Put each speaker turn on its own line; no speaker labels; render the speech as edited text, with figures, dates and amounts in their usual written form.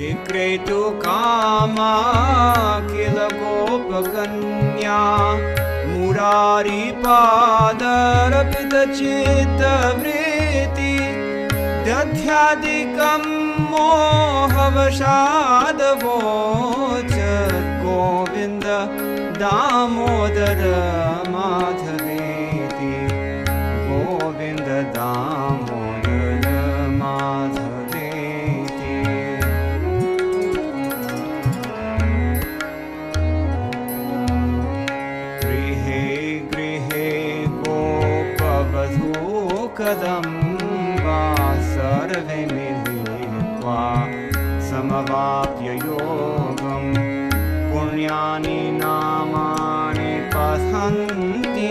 विक्रेतु कामा किल गोपकन्या मुरारिपादर्पितचित्तवृत्ति दध्यादिकं मोहवशादवोच गोविन्द दामोदर माधवेति गोविन्द दामोदर माधवेति। गृहे गृहे गोपवधू कदम्बा सर्वे मिलित्वा समवाप्य योगम् पुण्यानि नामानि पठन्ति